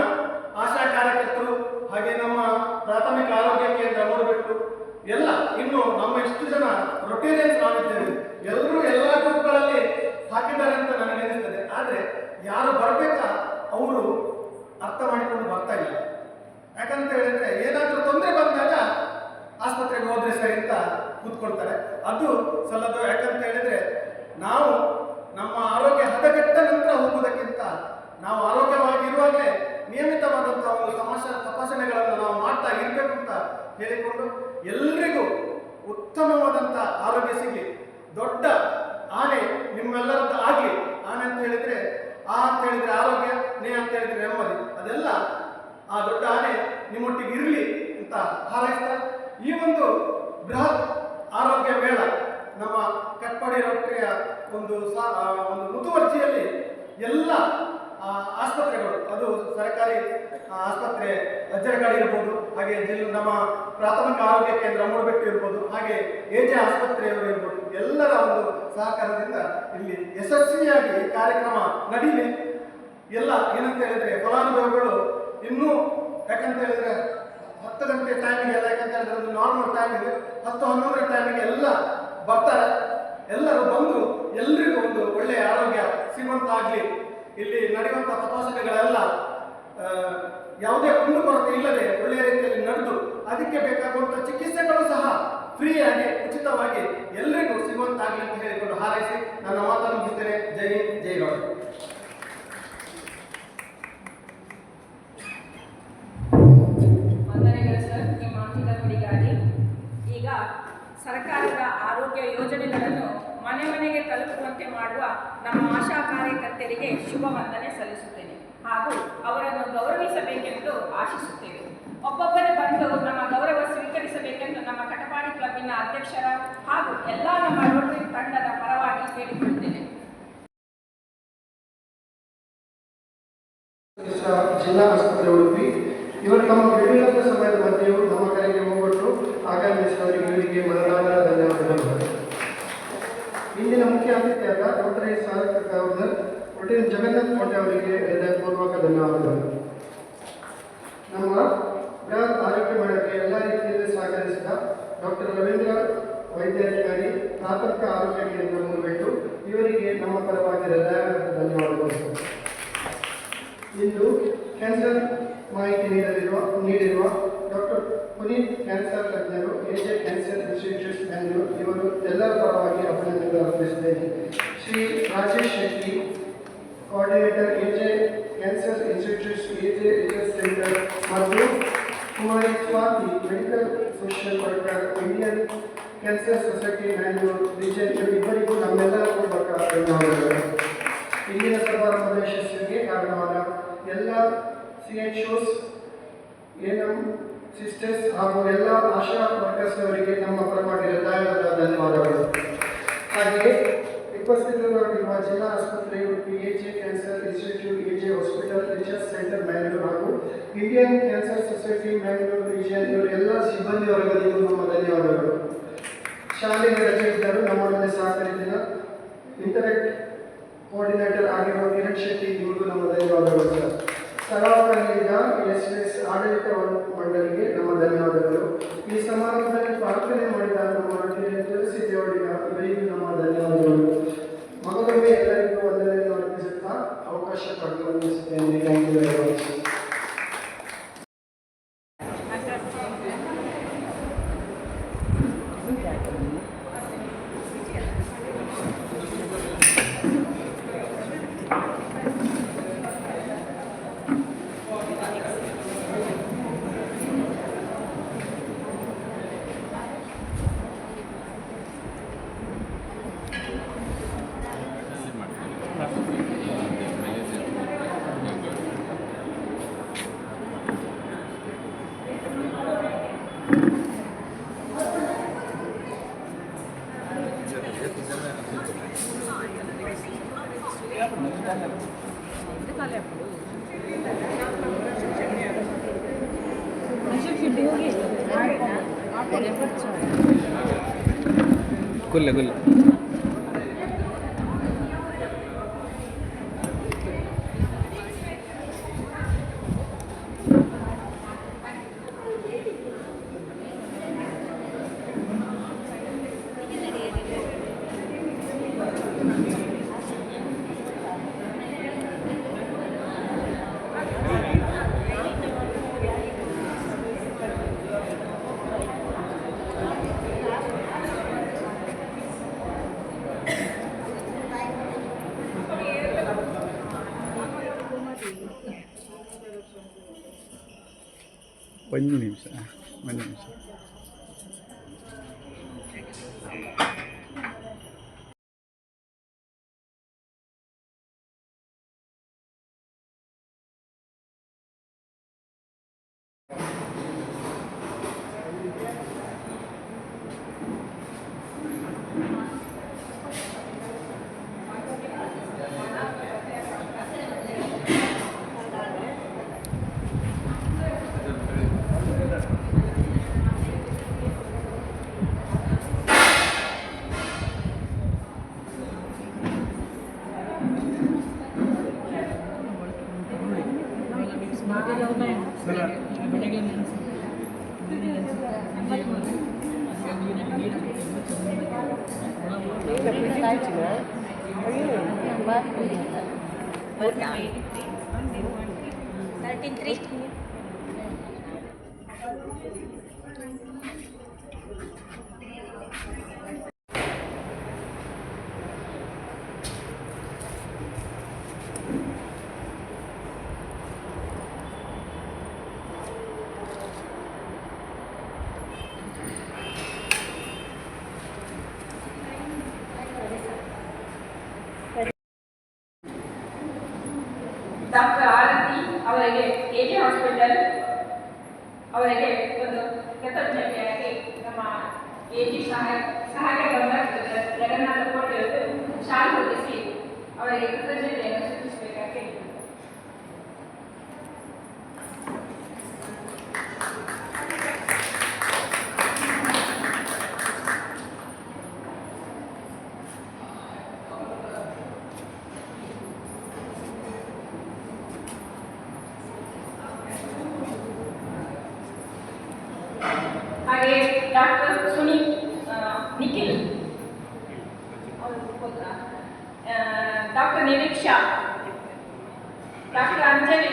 ಆಶಾ ಕಾರ್ಯಕರ್ತರು ಹಾಗೆ ನಮ್ಮ ಪ್ರಾಥಮಿಕ ಆರೋಗ್ಯ ಕೇಂದ್ರ ನೋಡಬೇಕು ಎಲ್ಲ ಇನ್ನು ನಮ್ಮ ಇಷ್ಟು ಜನ ರೊಟೇರಿಯನ್ಸ್ ನಾವಿದ್ದೇವೆ, ಎಲ್ಲರೂ ಎಲ್ಲ ಗ್ರೂಪ್ಗಳಲ್ಲಿ ಹಾಕಿದ್ದಾರೆ ಅಂತ ನನಗೆ ಅನಿಸ್ತದೆ. ಆದರೆ ಯಾರು ಬರಬೇಕಾ ಅವರು ಅರ್ಥ ಮಾಡಿಕೊಂಡು ಬರ್ತಾ ಇಲ್ಲ. ಯಾಕಂತ ಹೇಳಿದ್ರೆ ಏನಾದರೂ ತೊಂದರೆ ಬಂದಾಗ ಆಸ್ಪತ್ರೆಗೆ ಹೋದ್ರೆ ಸರಿ ಅಂತ ಕೂತ್ಕೊಳ್ತಾರೆ. ಅದು ಸಲ್ಲದು. ಯಾಕಂತ ಹೇಳಿದ್ರೆ ನಾವು ನಮ್ಮ ಆರೋಗ್ಯ ಹದಗೆಟ್ಟ ನಂತರ ಹೋಗುವುದಕ್ಕಿಂತ ನಾವು ಆರೋಗ್ಯವಾಗಿರುವಾಗಲೇ ನಿಯಮಿತವಾದಂತಹ ಒಂದು ತಪಾಸಣೆಗಳನ್ನು ನಾವು ಮಾಡ್ತಾ ಇರಬೇಕು ಅಂತ ಹೇಳಿಕೊಂಡು ಎಲ್ಲರಿಗೂ ಉತ್ತಮವಾದಂಥ ಆರೋಗ್ಯ ಸಿಗಲಿ. ದೊಡ್ಡ ಆನೆ ನಿಮ್ಮೆಲ್ಲರದ್ದು ಆಗಲಿ. ಆನೆ ಅಂತ ಹೇಳಿದ್ರೆ ಅಂತ ಹೇಳಿದ್ರೆ ಆರೋಗ್ಯ, ನೇ ಅಂತ ಹೇಳಿದ್ರೆ ನೆಮ್ಮದಿ, ಅದೆಲ್ಲ ಆ ದೊಡ್ಡ ಆನೆ ನಿಮ್ಮೊಟ್ಟಿಗೆ ಇರಲಿ ಅಂತ ಹಾರೈಸ್ತಾ ಈ ಒಂದು ಬೃಹತ್ ಆರೋಗ್ಯ ಮೇಳ ನಮ್ಮ ಕಟ್ಪಾಡಿ ರೋಟರಿಯ ಒಂದು ಮುತುವರ್ಜಿಯಲ್ಲಿ ಎಲ್ಲ ಆಸ್ಪತ್ರೆಗಳು, ಅದು ಸರ್ಕಾರಿ ಆಸ್ಪತ್ರೆ ಅಜ್ಜರಗಾಡಿ ಇರ್ಬೋದು, ಹಾಗೆ ನಮ್ಮ ಪ್ರಾಥಮಿಕ ಆರೋಗ್ಯ ಕೇಂದ್ರ ಮೂಡಬೆಟ್ಟು ಇರ್ಬೋದು, ಹಾಗೆ ಎಜೆ ಆಸ್ಪತ್ರೆಯವರು ಇರ್ಬೋದು, ಎಲ್ಲರ ಒಂದು ಸಹಕಾರದಿಂದ ಇಲ್ಲಿ ಯಶಸ್ವಿಯಾಗಿ ಕಾರ್ಯಕ್ರಮ ನಡೀಲಿ. ಎಲ್ಲ ಏನಂತ ಹೇಳಿದ್ರೆ ಫಲಾನುಭವಿಗಳು ಇನ್ನೂ, ಯಾಕಂತ ಹೇಳಿದ್ರೆ 10 ಗಂಟೆ ಟೈಮಿಗೆ ಎಲ್ಲ, ಯಾಕಂತ ಹೇಳಿದ್ರೆ ಒಂದು ನಾರ್ಮಲ್ ಟೈಮಿಗೆ 10-11 ಟೈಮಿಗೆ ಎಲ್ಲ ಬರ್ತಾರೆ. ಎಲ್ಲರೂ ಬಂದು ಎಲ್ರಿಗೂ ಒಂದು ಒಳ್ಳೆಯ ಆರೋಗ್ಯ ಸಿಗುವಂತ ಆಗಲಿ. ಇಲ್ಲಿ ನಡೆಯುವಂಥ ತಪಾಸಣೆಗಳೆಲ್ಲ ಯಾವುದೇ ಕುಂದುಕೊರತೆ ಇಲ್ಲದೆ ಒಳ್ಳೆಯ ರೀತಿಯಲ್ಲಿ ನಡೆದು ಅದಕ್ಕೆ ಬೇಕಾಗುವಂಥ ಚಿಕಿತ್ಸೆಗಳು ಸಹ ಫ್ರೀಯಾಗಿ ಉಚಿತವಾಗಿ ಎಲ್ಲರಿಗೂ ಸಿಗುವಂತಾಗಲಿ ಅಂತ ಹೇಳಿಕೊಂಡು ಹಾರೈಸಿ ನನ್ನ ಮಾತನ್ನು ಮುಗಿಸ್ತೇನೆ. ಜೈ ಹಿಂದ್, ಜೈ ಗೌಡ. ವಂದನೆಗಳು ಸರ್ ನಿಮ್ಮ ಮಾಹಿತಿ ನುಡಿಗಾಗಿ. ಈಗ ಸರ್ಕಾರದ ಆರೋಗ್ಯ ಯೋಜನೆಗಳನ್ನು ಮನೆ ಮನೆಗೆ ತಲುಪುವಂತೆ ಮಾಡುವ ನಮ್ಮ ಆಶಾ ಕಾರ್ಯಕರ್ತರಿಗೆ ಶುಭ ವಂದನೆ ಸಲ್ಲಿಸುತ್ತೇನೆ ಹಾಗೂ ಅವರನ್ನು ಗೌರವಿಸಬೇಕೆಂದು ಆಶಿಸುತ್ತೇವೆ. ಒಬ್ಬೊಬ್ಬರೇ ಬಂದು ನಮ್ಮ ಗೌರವ ಸ್ವೀಕರಿಸಬೇಕೆಂದು ನಮ್ಮ ಕಟಪಾಡಿ ಕ್ಲಬ್ಬಿನ ಅಧ್ಯಕ್ಷರ ಹಾಗೂ ಎಲ್ಲ ನಮ್ಮ ರೋಟರಿ ತಂಡದ ಪರವಾಗಿ ಕೇಳಿಕೊಳ್ಳುತ್ತೇನೆ. ಜಿಲ್ಲಾ ಆಸ್ಪತ್ರೆ ಉಡುಪಿ ಇವರು ತಮ್ಮ ವಿಭಿನ್ನ ಸಮಯದ ಮಧ್ಯೆಯೂ ನಮ್ಮ ಕರೆಗೆ ಹೋಗ್ಬಿಟ್ಟು ಆಗಮಿಸಿದವರಿಗೆ ಇವರಿಗೆ ಮನದಾರ ಧನ್ಯವಾದಗಳು. ಇಂದಿನ ಮುಖ್ಯ ಅತಿಥಿಯಾದ ಡಾಕ್ಟರ್ ಎಸ್ ಗವರ್ನರ್ ಒಟ್ಟಿನ ಜಗನ್ನಾಥ್ ಕೋಟೆ ಅವರಿಗೆ ಹೃದಯಪೂರ್ವಕ ಧನ್ಯವಾದಗಳು. ನಮ್ಮ ಬೃಹತ್ ಆರೋಗ್ಯ ಮೇಳಕ್ಕೆ ಎಲ್ಲ ರೀತಿಯಲ್ಲಿ ಸಹಕರಿಸಿದ ಡಾಕ್ಟರ್ ರವೀಂದ್ರ ವೈದ್ಯಾಧಿಕಾರಿ ಪ್ರಾಥಮಿಕ ಆರೋಗ್ಯ ಕೇಂದ್ರ ಮುನ್ಬಿಟ್ಟು ಇವರಿಗೆ ನಮ್ಮ ಪರವಾಗಿ ಧನ್ಯವಾದಗಳು. ಇಂದು ಕ್ಯಾನ್ಸರ್ ಮಾಹಿತಿ ನೀಡಿರುವ ಡಾಕ್ಟರ್ ಪುನೀತ್ ಕ್ಯಾನ್ಸರ್ ತಜ್ಞರು ಎಜೆ ಕ್ಯಾನ್ಸರ್ ಇನ್ಸ್ಟಿಟ್ಯೂಟ್ ಬೆಂಗಳೂರು ಇವರು ಎಲ್ಲರ ಪರವಾಗಿ ಅಭಿನಂದನೆ ಅರ್ಪಿಸಿದ್ದೇನೆ. Shri Rajesh Shetty coordinator AJ cancer institute AJ research centre ಮತ್ತು Kumari Swathi medical social worker Indian cancer society Bangalore region ಇಬ್ಬರಿಗೂ ನಮ್ಮೆಲ್ಲರ ಪೂರ್ವಕ ಧನ್ಯವಾದಗಳು. ಇಂದಿನ ಸಮಾರಂಭದ ಯಶಸ್ಸಿಗೆ ಕಾರಣವಾದ ಎಲ್ಲ CHOs, ANM ಸಿಸ್ಟರ್ಸ್ ಹಾಗೂ ಎಲ್ಲ ಆಶಾ ವರ್ಕರ್ಸ್ ಅವರಿಗೆ ನಮ್ಮ ಪರವಾಗಿ ಹೃದಯದ ಧನ್ಯವಾದಗಳು. ಹಾಗೆಯೇ ಉಪಸ್ಥಿತರಾಗಿರುವ ಜಿಲ್ಲಾ ಆಸ್ಪತ್ರೆ Udupi AJ cancer institute AJ hospital research centre Bangalore ಹಾಗೂ Indian cancer society Bangalore region ಇವರೆಲ್ಲ ಸಿಬ್ಬಂದಿ ವರ್ಗದಿಗೂ ನಮ್ಮ ಧನ್ಯವಾದಗಳು. ಶಾಲೆಗೆ ರಜೆ ಇದ್ದರೂ ನಮ್ಮೊಡನೆ ಸಹಕರಿಸಿದ ಇಂಟರಾಕ್ಟ್ ಕೋಆರ್ಡಿನೇಟರ್ ಆಗಿರುವ ಕಿರಣ್ ಶೆಟ್ಟಿ ಇವರು ನಮ್ಮ ಧನ್ಯವಾದಗಳು ಸರ್. ಸಲಹೆಗಳಿಂದ SOS ಆಡಳಿತ ಮಂಡಳಿಗೆ ನಮ್ಮ ಧನ್ಯವಾದಗಳು. ಈ ಸಮಾರಂಭದಲ್ಲಿ ಪ್ರಾರ್ಥನೆ ಮಾಡಿದ ನಮ್ಮ ತುಳಸಿ ದೇವಡಿಗ ಇವರಿಗೂ ನಮ್ಮ ಧನ್ಯವಾದಗಳು. ಮಗದೊಮ್ಮೆ ಎಲ್ಲರಿಗೂ ವಂದನೆಯನ್ನು ಅರ್ಪಿಸುತ್ತಾ ಅವಕಾಶ ಪಡೆದುಕೊಳ್ಳುತ್ತೇನೆ. Thank you very much. कुल्ले ಒಂದು ನಿಮಿಷ ಡಾಕ್ಟರ್ ಆರತಿ ಅವರಿಗೆ ಎಜೆ ಹಾಸ್ಪಿಟಲ್ ಅವರಿಗೆ ಒಂದು ಕೃತಜ್ಞತೆಯಾಗಿ ನಮ್ಮ ಎಜಿ ಸಹಾಯಕ ಜಗನ್ನಾಥ ಕೋಟೆಯವರು ಶಾಲೆ ಹೊರಡಿಸಿ ಅವರಿಗೆ ಕೃತಜ್ಞತೆಯನ್ನು ಸೂಚಿಸಬೇಕಾಗಿ ಹಾಗೆ doctor Nikhil doctor Niriksha, doctor Anjali,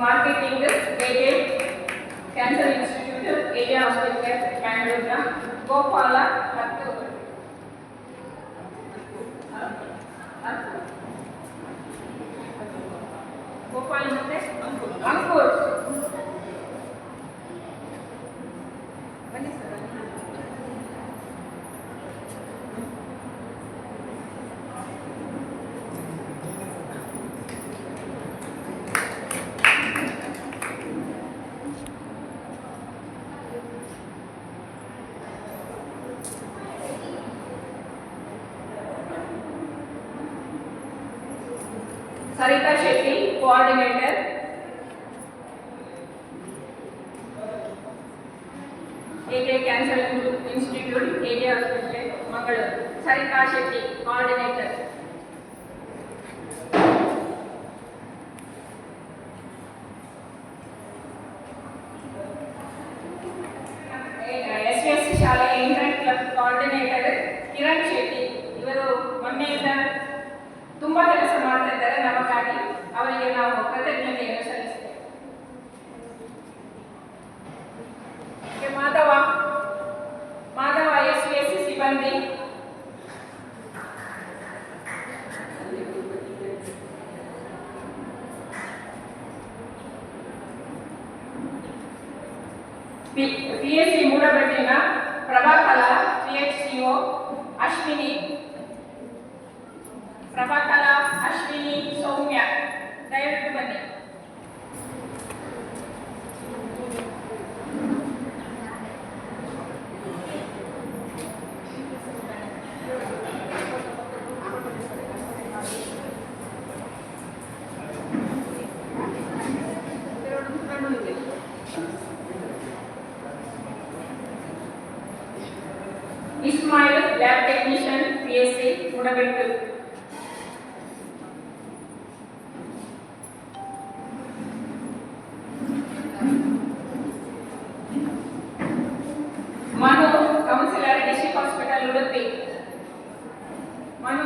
marketing AJ cancer institute AJ hospital ಬ್ಯಾಂಗ್ಳೂರಿನ ಗೋಪಾಲ ಮತ್ತು ಗೋಪಾಲ್ ಮತ್ತೆ ಅಂಕುರ್ ಬನ್ನಿ sir. Sarita Shetty coordinator, AJ cancer institute AJ hospital Mangalore, Sarita Shetty coordinator, SS शाला intern club coordinator Kiran Shetty इವರು ಮೊನ್ನೆಯಿಂದ ತುಂಬಾ ಕೆಲಸ ಮಾಡ್ತಾ ಇದ್ದಾರೆ. ನಮಗಾಗಿ ಅವರಿಗೆ ನಾವು ಕೃತಜ್ಞತೆಯನ್ನು ಸಲ್ಲಿಸ್ತೇವೆ. ಮಾಧವ ಎಸ್ ಸಿಬ್ಬಂದಿ, ಪಿಎಸ್ಸಿ ಮೂಡಬೆಟ್ಟಿನ ಪ್ರಭಾಕಲಾ PHCO ಅಶ್ವಿನಿ, ಪ್ರಭಾಕಲಾ ಅಶ್ವಿನಿ ಸೌಮ್ಯ, ದಯವಿಟ್ಟು ಬನ್ನಿ. Ismail lab technician PSC Moodabettu, Manu counsellor district hospital Udupi, Manu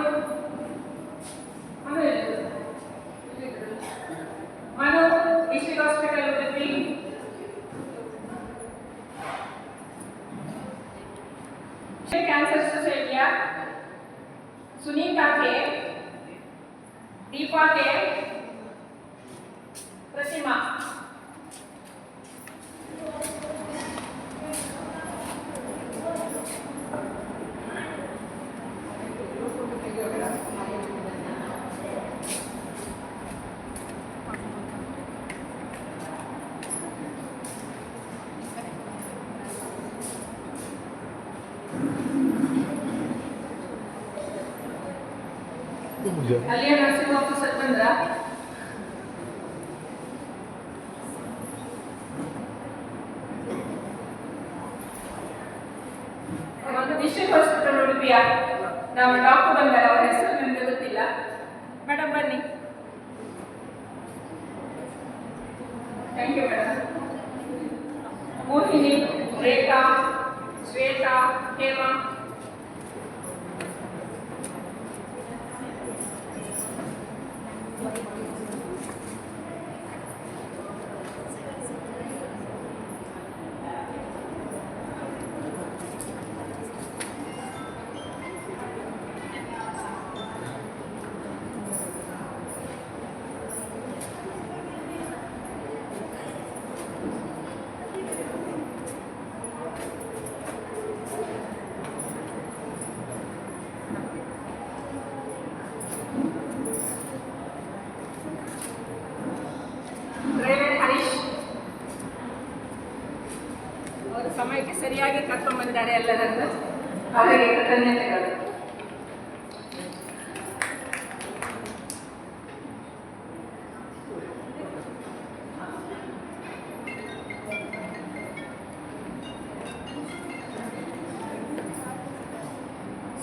district hospital Udupi, cancer ಸೊಸೈಟಿಯ ಸುನೀತಾ ಕೆ, ದೀಪಾ ಕೆ, ಪ್ರತಿಮಾ, ಅಲ್ಲಿಯ ನರ್ಸಿಂಗ್ ಆಫೀಸರ್ ಬಂದ್ರ, ಮತ್ತು ಡಿಸ್ಟ್ರಿಕ್ಟ್ ಹಾಸ್ಪಿಟಲ್ ಉಡುಪಿಯ ನಮ್ಮ ಡಾಕ್ಟರ್ ಬಂದಾರ, ಅವರ ಹೆಸರು ನನಗೆ ಗೊತ್ತಿಲ್ಲ. ಮೇಡಮ್ ಬನ್ನಿ. Thank you madam. Mohini, Rekha, Shweta, Hema, ಮಾಡಿಸಿದ್ದಾರೆ ಎಲ್ಲರನ್ನು. ಅವರಿಗೆ ಕೃತಜ್ಞತೆಗಳು.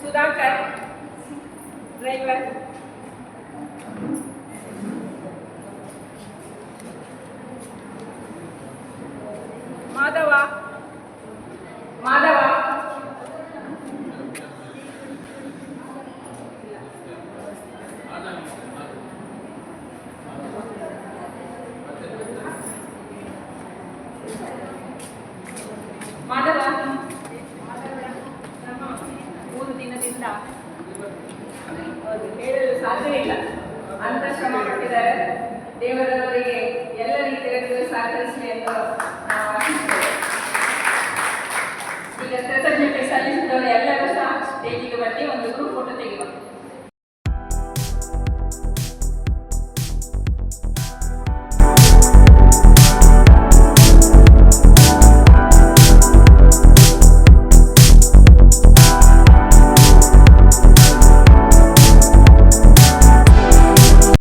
ಸುಧಾಕರ್ ಡ್ರೈವರ್, ಮಾಧವ ನಮ್ಮ 3 ದಿನದಿಂದ ಹೇಳಲು ಸಾಧ್ಯ ಇಲ್ಲ ಅಂತ ಶ್ರಮ ಪಟ್ಟಿದ್ದಾರೆ. ದೇವರವರಿಗೆ